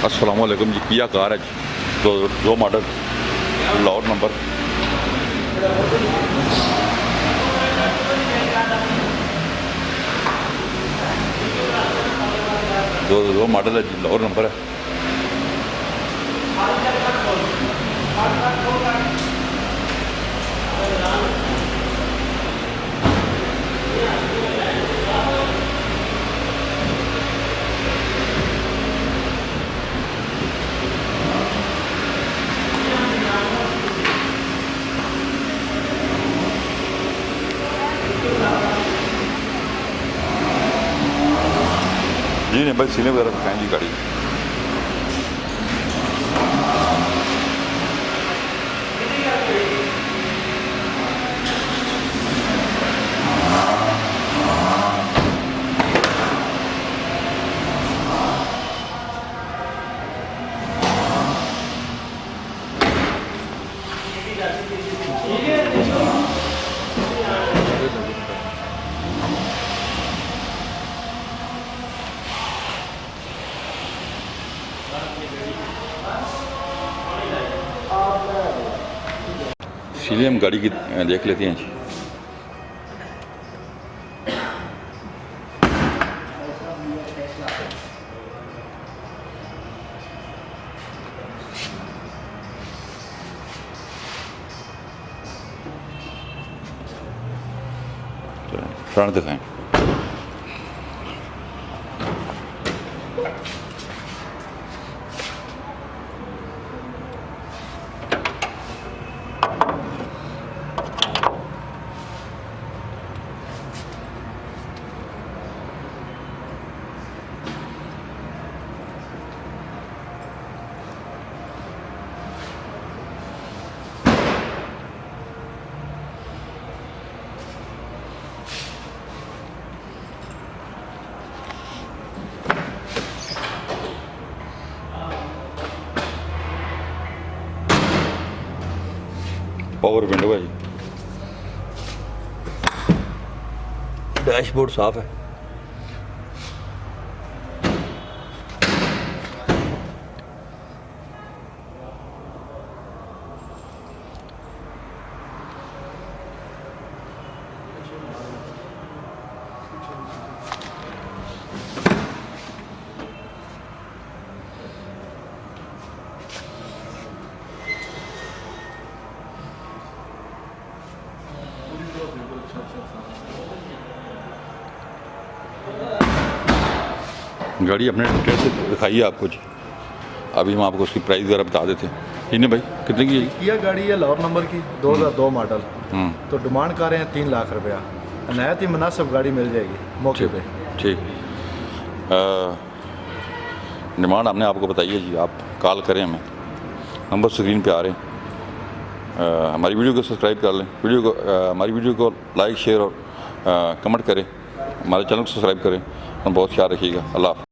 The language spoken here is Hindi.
अस्सलामुअलैकुम जी। किया कार है जी, दो मॉडल, लाहौर नंबर। दो मॉडल है जी, लाहौर नंबर है। जी नहीं भाई, सीने वगैरह दिखाएं जी गाड़ी। इसीलिए हम गाड़ी की देख लेते हैं जी। फ्रंट दिखाएं। पावर विंडो है जी। डैशबोर्ड साफ है। गाड़ी अपने डिटेल से दिखाइए आपको जी। अभी हम आपको उसकी प्राइस वगैरह बता देते हैं। इन्हें भाई कितने की है? किया गाड़ी है लाहौर नंबर की, 2002 मॉडल। तो डिमांड कर रहे हैं 3 लाख रुपया। नहायत ही मुनासिब गाड़ी मिल जाएगी मौके पे। ठीक। डिमांड हमने आपको बताई है जी। आप कॉल करें हमें, नंबर स्क्रीन पे आ रहे हैं। हमारी वीडियो को सब्सक्राइब कर लें, हमारी वीडियो को लाइक शेयर और कमेंट करें। हमारे चैनल को सब्सक्राइब करें और बहुत ख्याल रखिएगा। अल्लाह हाफ़िज़।